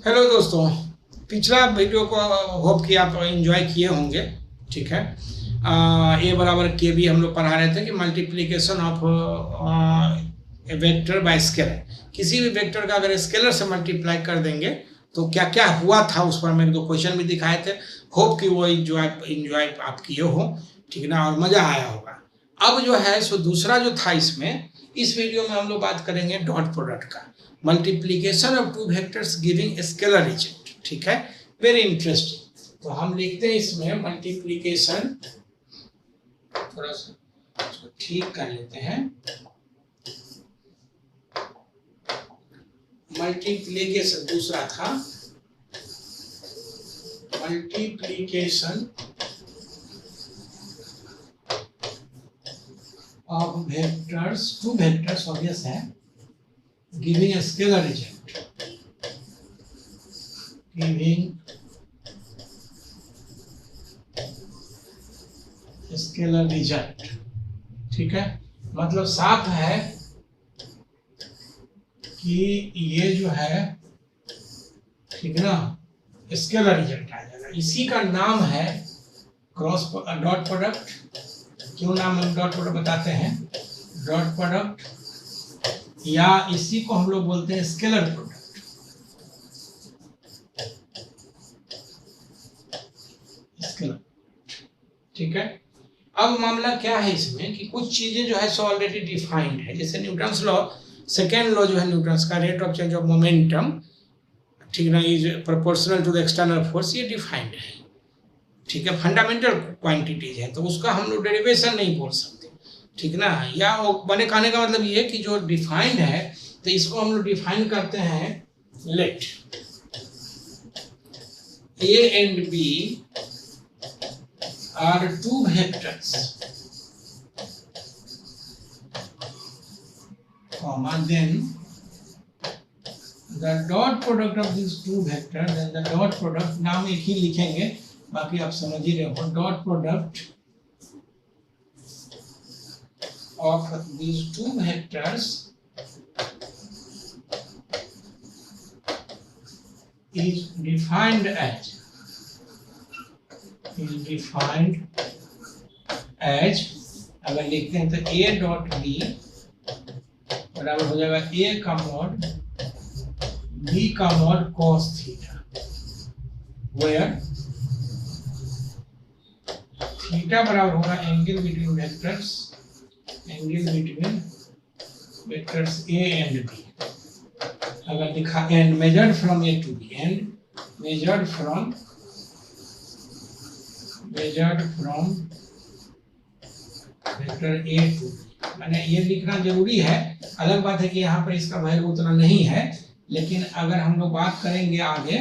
Hello दोस्तों, पिछला video को होप कि आप एंजॉय किए होंगे। ठीक है, ए बराबर के भी हम लोग पढ़ा रहे थे कि multiplication of A vector by scalar. किसी भी वेक्टर का अगर स्केलर से मल्टीप्लाई कर देंगे तो क्या क्या हुआ था उस पर मैं 2 क्वेश्चन भी दिखाए थे। होप कि वो एंजॉय आप किए हो, ठीक ना, और मज़ा आया होगा। अब जो है सो दूसरा जो था इसमें, इस वीडियो में हम लोग बात करेंगे डॉट प्रोडक्ट का, multiplication of 2 vectors giving scalar result. ठीक है, वेरी इंटरेस्टिंग। तो हम लिखते हैं इसमें मल्टीप्लीकेशन, थोड़ा सा इसको ठीक कर लेते हैं। मल्टीप्लीकेशन दूसरा था, multiplication of vectors, 2 vectors obvious है, giving a scalar result, giving a scalar result। ठीक है, मतलब साफ है कि ये जो है, ठीक ना, स्केलर रिजल्ट आ जाएगा। इसी का नाम है क्रॉस डॉट प्रोडक्ट। क्यों नाम हम डॉट प्रोडक्ट बताते हैं? डॉट प्रोडक्ट, या इसी को हम लोग बोलते हैं स्केलर प्रोडक्ट। स्केलर, ठीक है। अब मामला क्या है इसमें कि कुछ चीजें जो है सो ऑलरेडी डिफाइंड है, जैसे न्यूटन्स लॉ, सेकेंड लॉ जो है न्यूटन्स का, rate of change of momentum, ठीक ना, is proportional to the external force, ये डिफाइंड है। ठीक है, फंडामेंटल क्वांटिटीज है, तो उसका हम लोग डेरिवेशन नहीं बोल सकते। ठीक ना, या वो बने कहने का मतलब ये कि जो डिफाइंड है तो इसको हम लोग डिफाइन करते हैं, let A and B are 2 vectors, comma then the dot product of these 2 vectors, then the dot product, नाम एक ही लिखेंगे, बाकी आप समझ ही रहे हो। Dot product of these 2 vectors is defined as अगर लिखते हैं तो a डॉट b बराबर हो जाएगा a का मॉड b का मॉड cos थीटा, where थीटा बराबर होगा angle between vectors, angle between vectors a and b। अगर लिखा and measured from a to b, and measured from vector a to b, मैंने ये लिखना जरूरी है। अलग बात है कि यहाँ पर इसका वैल्यू उतना नहीं है, लेकिन अगर हम लोग बात करेंगे आगे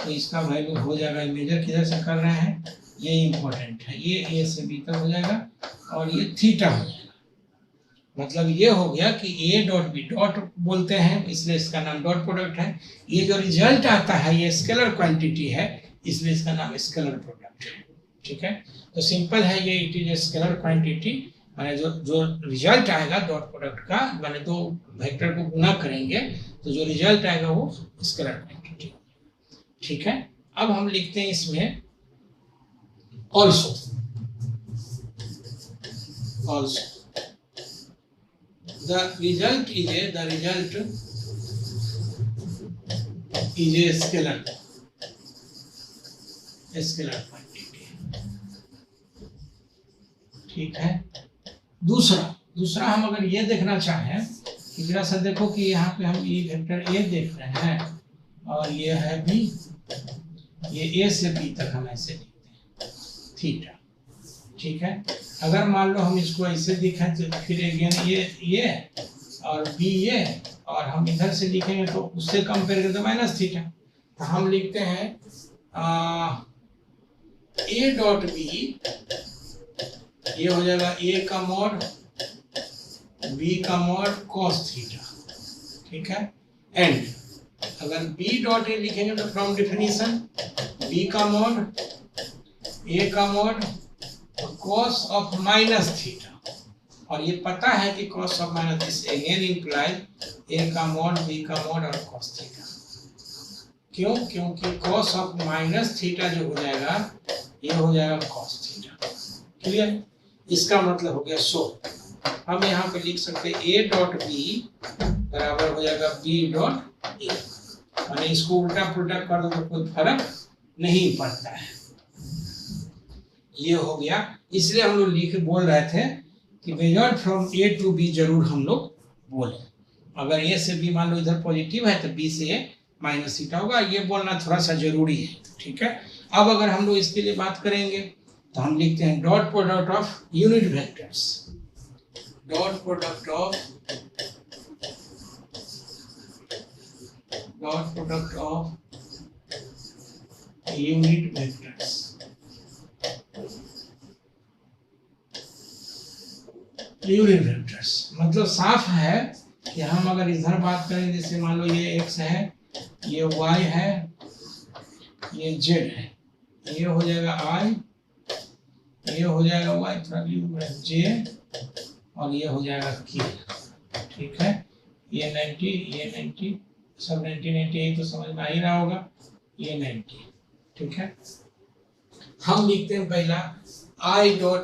तो इसका वैल्यू हो जाएगा। मेजर किधर से कर रहे हैं, ये इंपॉर्टेंट है, ये a से b तक हो जाएगा और ये थीटा हो जाएगा। मतलब ये हो गया कि a डॉट b, डॉट बोलते हैं इसलिए इसका नाम डॉट प्रोडक्ट है। ये जो रिजल्ट आता है ये स्केलर क्वांटिटी है, इसलिए इसका नाम स्केलर प्रोडक्ट है। ठीक है, तो सिंपल है ये, इट इज स्केलर क्वांटिटी, माने जो रिजल्ट आएगा डॉट प्रोडक्ट का, माने 2 वेक्टर को गुना करेंगे तो जो रिजल्ट आएगा वो स्केलर क्वांटिटी। ठीक है, अब हम लिखते हैं इसमें also the result is a scalar quantity। ठीक है, दूसरा हम अगर ये देखना चाहें कि जरा सा देखो कि यहाँ पे हम ये वेक्टर a देख रहे हैं और ये है b, ये a से b तक हम ऐसे लिखते हैं थीटा। ठीक है, अगर मान लो हम इसको ऐसे लिखें तो फिर अगेन ये और b ये, और हम इधर से लिखेंगे तो उससे कंपेयर करें तो माइनस थीटा। तो हम लिखते हैं a डॉट b, ये हो जाएगा a का मॉड b का मॉड cos थीटा। ठीक है, एंड अगर b डॉट a लिखेंगे तो फ्रॉम डेफिनेशन b का मॉड a का mod cos of minus theta, और ये पता है कि cos of minus again imply a का मॉड b का मॉड और cos थीटा। क्यों? क्योंकि cos ऑफ माइनस थीटा जो हो जाएगा ये हो जाएगा cos थीटा। क्लियर? इसका मतलब हो गया सो हम यहाँ पे लिख सकते हैं a डॉट बी बराबर हो जाएगा b डॉट ए। मैंने इसको उल्टा पुल्टा कर दो तो कोई फर्क नहीं पड़ता है। ये हो गया। इसलिए हम लोग बोल रहे थे कि measured from A to B जरूर हम लोग बोले। अगर ए से बी मान लो इधर पॉजिटिव है तो बी से ए माइनस थीटा होगा, ये बोलना थोड़ा सा जरूरी है। ठीक है। अब अगर हम लोग इसके लिए बात करेंगे तो हम लिखते हैं dot product of unit vectors. Dot product of unit vectors. Unit vectors मतलब साफ है कि हम अगर इधर बात करें, जैसे मान लो ये x है, ये y है, ये z है, ये हो जाएगा i, ये हो जाएगा y, थोड़ा j, और ये हो जाएगा k। ठीक है। ये 90, ये 90, सब 90 तो समझ में आ ही रहा होगा, ये 90। ठीक है। हम लिखते हैं पहला i dot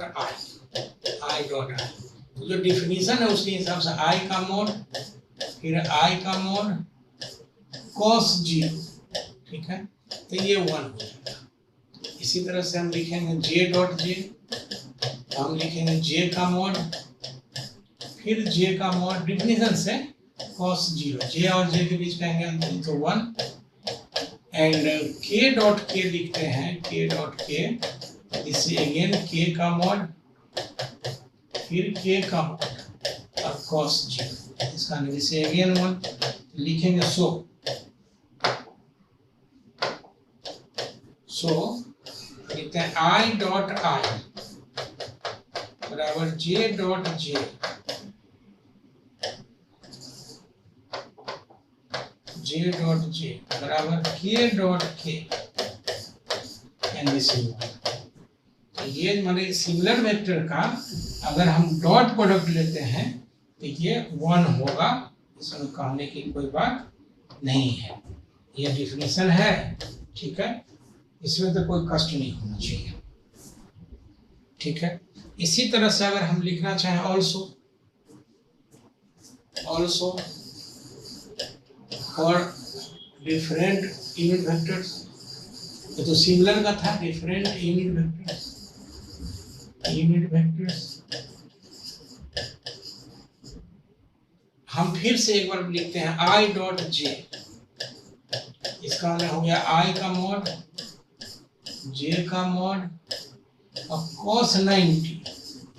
i dot i। जो डिफिनीशन है उसके हिसाब से i का मोड, फिर i का मोड cos 0। ठीक है। तो ये 1 हो जाएगा। इसी तरह से हम लिखेंगे j डॉट j, हम लिखेंगे j का मोड, फिर j का मोड डिफिनीशन से cos 0, j और j के बीच का एंगल तो 1, एंड k डॉट k लिखते हैं k डॉट k, इससे अगेन k का मोड, फिर k का मोड और cos 0, इसका से अगेन 1 लिखेंगे। सो लिखते हैं i डॉट i बराबर j dot j dot j बराबर k dot k and this is 1। ये माने सिमिलर वेक्टर का अगर हम डॉट प्रोडक्ट लेते हैं तो ये 1 होगा, इसमें कहने की कोई बात नहीं है। ये डिफिनीशन है। ठीक है। इसमें तो कोई कष्ट नहीं होना चाहिए। ठीक है। इसी तरह से अगर हम लिखना चाहें also for different unit vectors, ये तो सिमिलर का था, डिफरेंट यूनिट वेक्टर्स। हम फिर से एक बार लिखते हैं i डॉट j, इसका मतलब हो गया i का मोड, j का मोड और cos 90।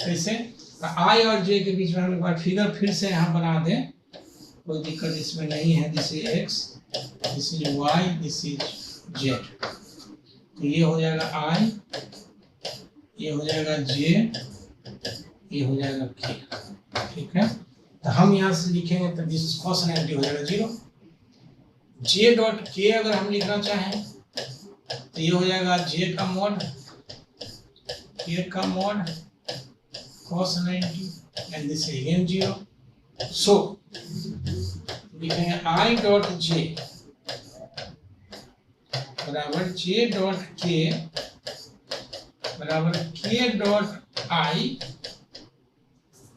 कैसे? तो i और j के बीच में हम एक बार फिगर फिर से यहाँ बना दें, कोई दिक्कत इसमें नहीं है। This is x, this is y, this is z। तो ये हो जाएगा i, ये हो जाएगा j, ये हो जाएगा k। ठीक है। तो हम यहाँ से लिखेंगे तो दिस cos 90 हो जाएगा 0। j डॉट k अगर हम लिखना चाहें तो ये हो जाएगा j का मोड, k का mode cos 90 and this again 0। सो लिखेंगे i डॉट j बराबर j डॉट k बराबर k dot i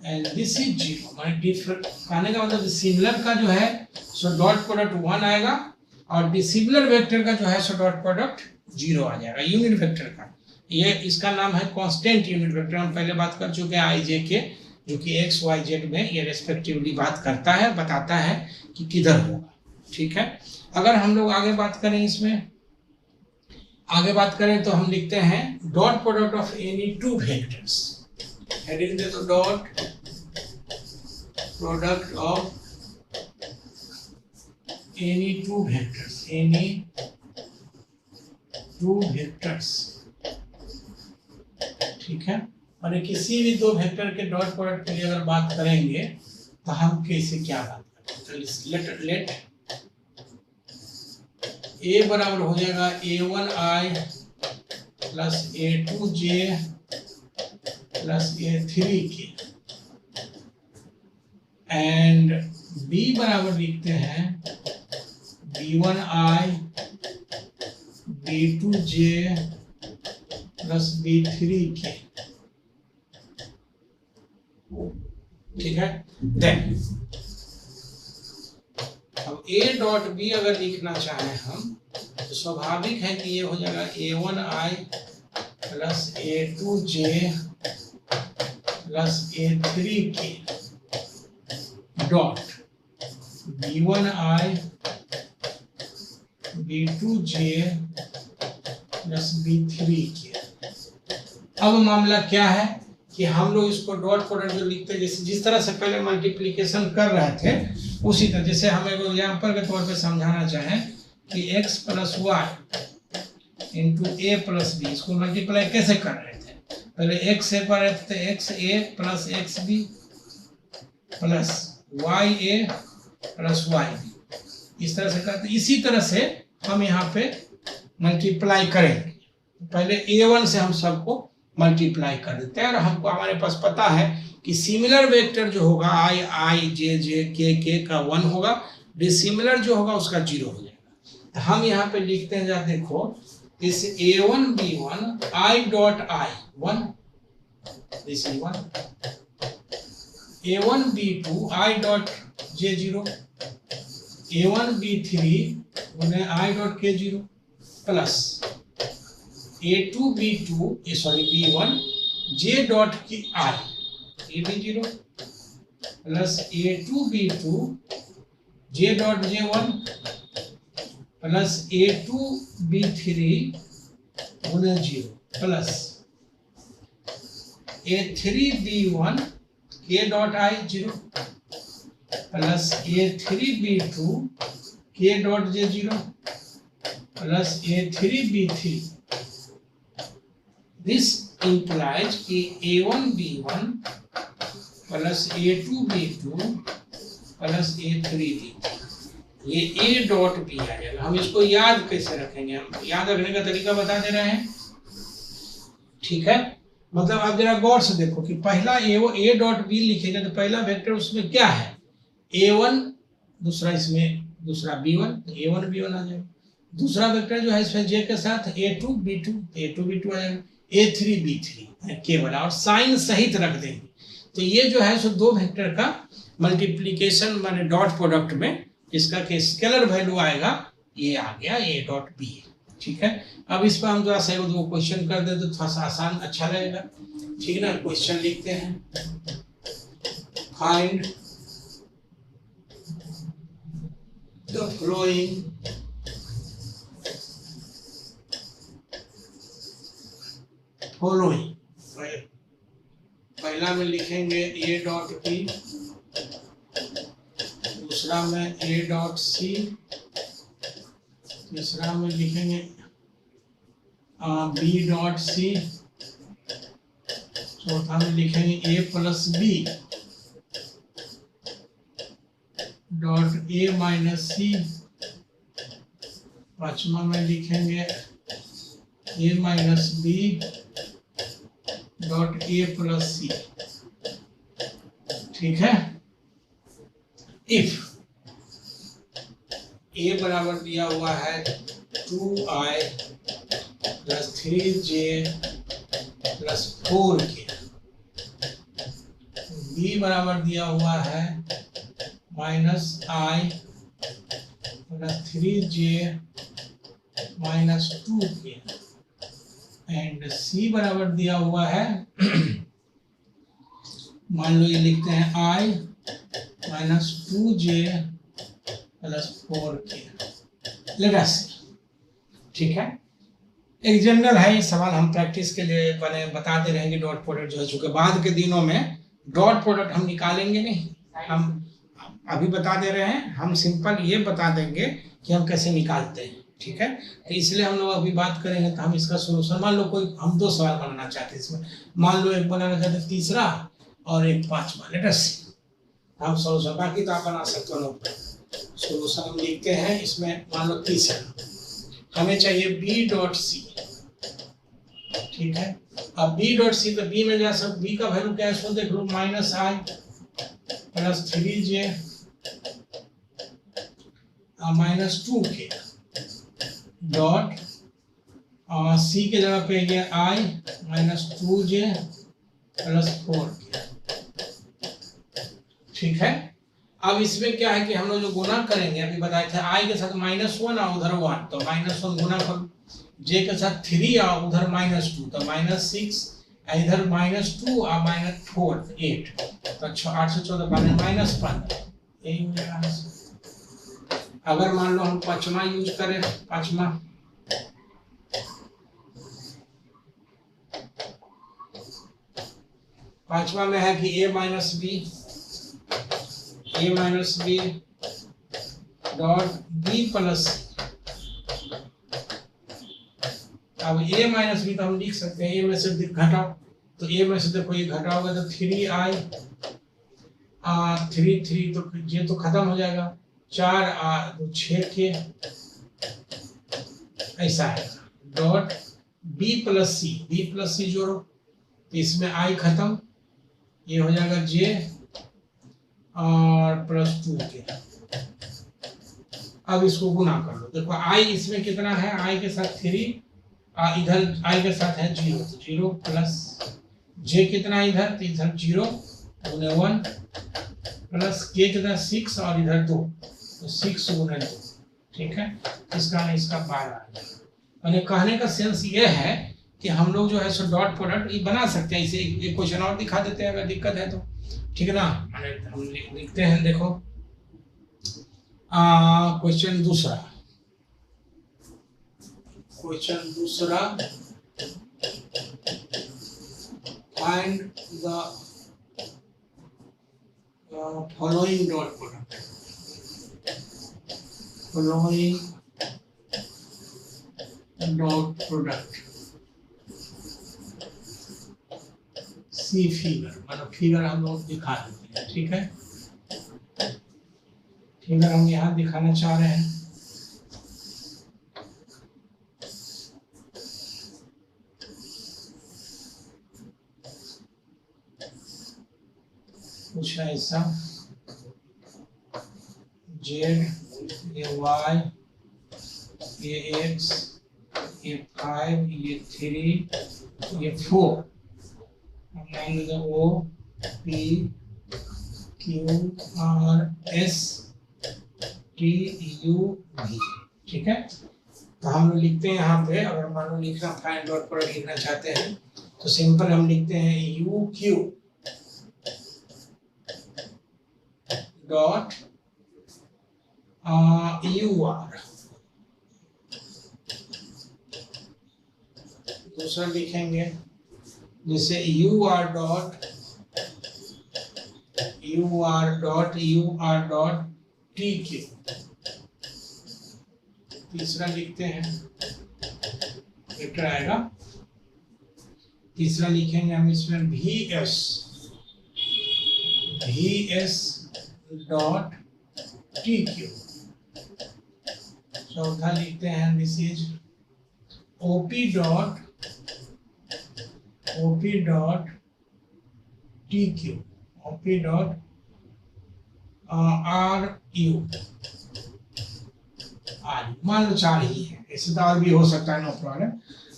and this is 0। माने डिफरेंट कहने का मतलब सिमिलर का जो है सो डॉट प्रोडक्ट 1 आएगा, और डिसिमिलर वेक्टर का जो है सो डॉट प्रोडक्ट 0 आ जाएगा यूनिट वेक्टर का। ये इसका नाम है कांस्टेंट यूनिट वेक्टर। हम पहले बात कर चुके हैं i j के, जो कि x y z में ये रेस्पेक्टिवली बात करता है, बताता है कि किधर होगा। ठीक है। अगर हम लोग आगे बात करें, इसमें आगे बात करें तो हम लिखते हैं dot product of any two vectors. Heading दे दो dot product of any two vectors. ठीक है। और किसी भी दो वेक्टर के डॉट प्रोडक्ट के लिए अगर बात करेंगे तो हम कैसे क्या बात करते हैं? लेट a बराबर हो जाएगा a1i plus a2j plus a3k, and b बराबर लिखते हैं b1i B2J प्लस B3K, ठीक है। देन अब A डॉट B अगर लिखना चाहें हम तो स्वाभाविक है कि ये हो जाएगा A1I plus A2J plus A3K dot B1I B2J plus B3K। अब मामला क्या है कि हम लोग इसको डॉट प्रोडक्ट जो लिखते हैं, जैसे जिस तरह से पहले मल्टीप्लिकेशन कर रहे थे उसी तरह, जैसे हम एक एग्जाम्पल के तौर पे समझाना चाहें कि x प्लस वाई इंटू ए प्लस बी, इसको मल्टीप्लाई कैसे कर रहे थे, पहले x से कर रहे थे X A plus X B plus Y A plus Y B, इस तरह से करते। इसी तरह से हम यहाँ पे मल्टीप्लाई करेंगे, पहले a1 से हम सबको मल्टीप्लाई कर देते हैं और हमको हमारे पास पता है कि सिमिलर वेक्टर जो होगा आई आई जे जे के के का 1 होगा, डिसिमिलर जो होगा उसका 0 हो जाएगा। तो हम यहाँ पे लिखते हैं, जरा देखो, this a1 b1 i dot i 1, this is 1, a1 b2 i dot j0, a1 b3 i dot k0 plus A2 B2 B1 J dot की I ये भी 0 plus A2 B2 J dot J1 plus A2 B3 उन्हें 0 plus A3 B1 K dot I 0 plus A3 B2 K dot J0 plus A3 B3। This implies कि A1 B1 plus A2 B2 plus A3 B3, ये A dot B आ जाएगा। हम इसको याद कैसे रखेंगे, हम याद रखने का तरीका बता दे रहे हैं, ठीक है। मतलब आप जरा गौर से देखो कि पहला A डॉट B लिखेंगे तो पहला वेक्टर उसमें क्या है A1, दूसरा इसमें दूसरा B1, तो A1 B1 आ जाएगा। दूसरा वेक्टर जो है इसमें J के साथ A2 B2 आ जाएगा, A3 B3 केवल, और साइन सहित रख देंगे। तो ये जो है सो दो वेक्टर का मल्टीप्लिकेशन माने डॉट प्रोडक्ट में इसका के स्केलर वैल्यू आएगा, ये आ गया A डॉट B, ठीक है। अब इस पर हम थोड़ा सा दो क्वेश्चन कर दे तो थोड़ा सा आसान अच्छा लगेगा, ठीक ना। क्वेश्चन लिखते हैं, फाइंड द फ्लोइंग फॉलोइंग। पहला में लिखेंगे A डॉट P, दूसरा में A डॉट C, तीसरा में लिखेंगे B डॉट C, चौथा में लिखेंगे A plus B dot A minus C, पांचवा में लिखेंगे A minus B dot A plus C, ठीक है। इफ A बराबर दिया हुआ है 2I plus 3J plus 4K, B बराबर दिया हुआ है minus I plus 3J minus 2K, and C बराबर दिया हुआ है मान लो ये लिखते हैं I minus 2J plus 4K, let us see, ठीक है। एक जनरल है ये सवाल, हम प्रैक्टिस के लिए बता दे रहे हैं कि डॉट प्रोडक्ट जो है, चूंकि बाद के दिनों में डॉट प्रोडक्ट हम निकालेंगे नहीं, हम अभी बता दे रहे हैं, हम सिंपल ये बता देंगे कि हम कैसे निकालते हैं, ठीक है। तो इसलिए हम लोग अभी बात करेंगे। तो हम इसका सोल्यूशन, मान लो कोई हम दो सवाल बनाना चाहते हैं इसमें, मान लो एक बनाना चाहते हैं तीसरा और एक पांचवा, लेट अस सी, हम सोल्यूशन बाकी तो आप बना सकते हो लोग। सोल्यूशन हम लिखते हैं इसमें, मान लो तीसरा हमें चाहिए B डॉट C, ठीक है। अब B डॉट C, तो B में जा सब B का वैल्यू क्या है इसको देख लो, minus I plus 3J minus 2K dot C के जगह पे ये आई माइनस 2j प्लस 4k। ठीक है। अब इसमें क्या है कि हम लोग जो गुना करेंगे, अभी बताए थे आई के साथ -1 और उधर 1, तो -1 गुना कर, जे के साथ 3 और उधर -2 तो -6, इधर -2 और -4 8, तो 8 से 14 -15, यही हो जाएगा आंसर। अगर मान लो हम पांचवा यूज करें, पांचवा में है कि a minus B dot B plus. अब a माइनस बी तो हम लिख सकते हैं, a में से घटाओ, तो a में से देखो ये घटाओगे तो 3i 3 तो ये तो खत्म हो जाएगा, 4 तो 6k ऐसा है। डॉट b प्लस सी जोड़ो, तो इसमें i खत्म, ये हो जाएगा j और प्लस 2k। अब इसको गुना कर लो, देखो i इसमें कितना है, i के साथ 3, इधर i के साथ है 0, तो 0 प्लस j कितना इधर, तो इधर 0 गुने 1 प्लस k कितना 6 और इधर 2, तो 6 गुने 2। ठीक है, इसका 12 आ जाएगा। मैंने कहने का सेंस ये है कि हम लोग जो है सो डॉट प्रोडक्ट ये बना सकते हैं। इसे एक क्वेश्चन और दिखा देते हैं अगर दिक्कत है तो, ठीक है ना। हम लिखते हैं, देखो क्वेश्चन दूसरा find the following dot product. See figure, मतलब फिगर हम लोग दिखा देते हैं। ठीक है, फिगर हम यहाँ दिखाना चाह रहे हैं। कुछ ऐसा जेड, ये वाई, ये एक्स, ये 5, ये 3, ये 4, मान लीजिए O P Q R S T U V. ठीक है, तो हम लोग लिखते हैं यहाँ पे, अगर मान लो लिखना फाइंड डॉट प्रोडक्ट लिखना चाहते हैं तो सिंपल हम लिखते हैं U Q dot U R. दूसरा लिखेंगे जैसे U R dot T Q. तीसरा लिखते हैं, वेक्टर आएगा। तीसरा लिखेंगे हम इसमें V S dot T Q. चौथा लिखते हैं this is OP dot T Q, OP dot R U. मान लो 4 ही है, इससे तो और भी हो सकता है, नो प्रॉब्लम।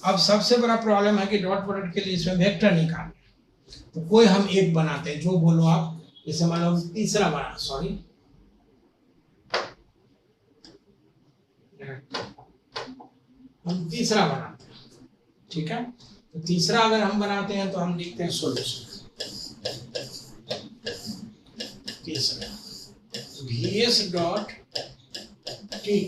अब सबसे बड़ा प्रॉब्लम है कि डॉट प्रोडक्ट के लिए इसमें वेक्टर निकालना, तो कोई हम एक बनाते हैं, जो बोलो आप। जैसे मान लो तीसरा बना, सॉरी हम तीसरा बनाते हैं। ठीक है, तो तीसरा अगर हम बनाते हैं तो हम लिखते हैं सॉल्यूशन। तीसरा vs डॉट टी।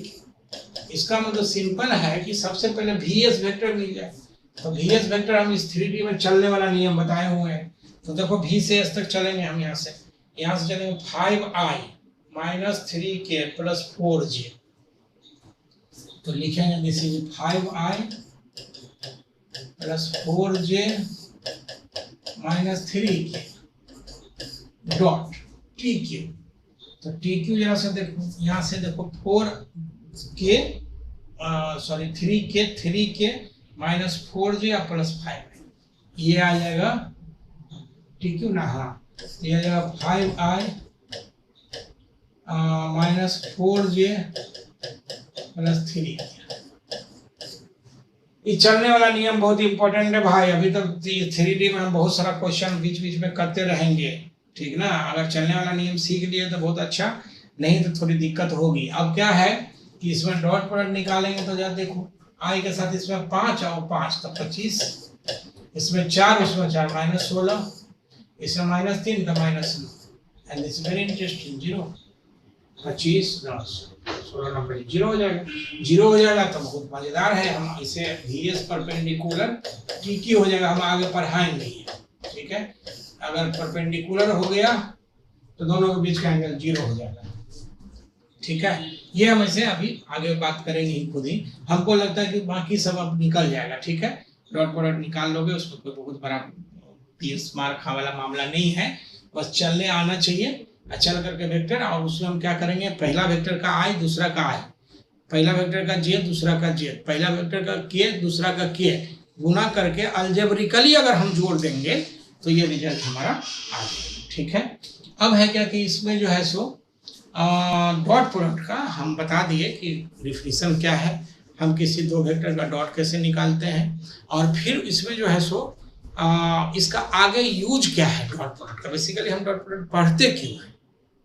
इसका मतलब सिंपल है कि सबसे पहले vs वेक्टर मिल जाए, तो vs वेक्टर हम इस 3D में चलने वाला नियम बताए हुए हैं। तो देखो v से s तक चलेंगे हम, यहाँ से चलेंगे 5i minus 3k plus 4j। तो लिखेंगे this is 5i plus 4j minus 3k dot T Q. तो टी क्यू यहाँ से देखो 4k sorry 3k minus 4j plus 5, ये आ जाएगा टी क्यू ना। हाँ, ये आ जाएगा 5i minus 4j plus 3k। ये चलने वाला नियम बहुत इंपॉर्टेंट है भाई। अभी तक 3D में हम बहुत सारा क्वेश्चन बीच बीच में करते रहेंगे, ठीक ना। अगर चलने वाला नियम सीख लिए तो बहुत अच्छा, नहीं तो थोड़ी दिक्कत होगी। अब क्या है कि इसमें डॉट प्रोडक्ट निकालेंगे तो जरा देखो, आई के साथ इसमें 5 और 5 तो 25, इसमें 4 उसमें 4 -16, इसमें -3 तो -9, and this very interesting 0, 25 10 16 number 0 हो जाएगा। 0 हो जाएगा तो बहुत मजेदार है, हम इसे VS परपेंडिकुलर की हो जाएगा, हम आगे पढ़ाएंगे ये, ठीक है। अगर परपेंडिकुलर हो गया तो दोनों के बीच का एंगल 0 हो जाएगा, ठीक है। ये हम इसे अभी आगे बात करेंगे ही खुद ही। हमको लगता है कि बाकी सब अब निकल जाएगा, ठीक है। डॉट प्रोडक्ट निकाल लोगे, उसमें कोई बहुत बड़ा 30 मार्क वाला मामला नहीं है, बस चलने आना चाहिए। चल करके वेक्टर, और उसमें हम क्या करेंगे, पहला वेक्टर का आई दूसरा का आई, पहला वेक्टर का जे दूसरा का जे, पहला वेक्टर का के दूसरा का के, गुना करके अलजेब्रिकली अगर हम जोड़ देंगे तो ये रिजल्ट हमारा आ जाएगा, ठीक है। अब है क्या कि इसमें जो है सो डॉट प्रोडक्ट का हम बता दिए कि डिफिनीशन क्या है, हम किसी दो वेक्टर का डॉट कैसे निकालते हैं, और फिर इसमें जो है सो इसका आगे यूज क्या है डॉट प्रोडक्ट का, बेसिकली हम डॉट प्रोडक्ट पढ़ते क्यों हैं,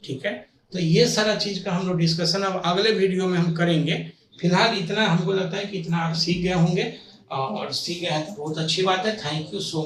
ठीक है। तो ये सारा चीज का हम लोग डिस्कशन अब अगले वीडियो में हम करेंगे। फिलहाल इतना हमको लगता है कि इतना आप सीख गए होंगे, और सीख गए हैं तो बहुत अच्छी बात है। Thank you so much.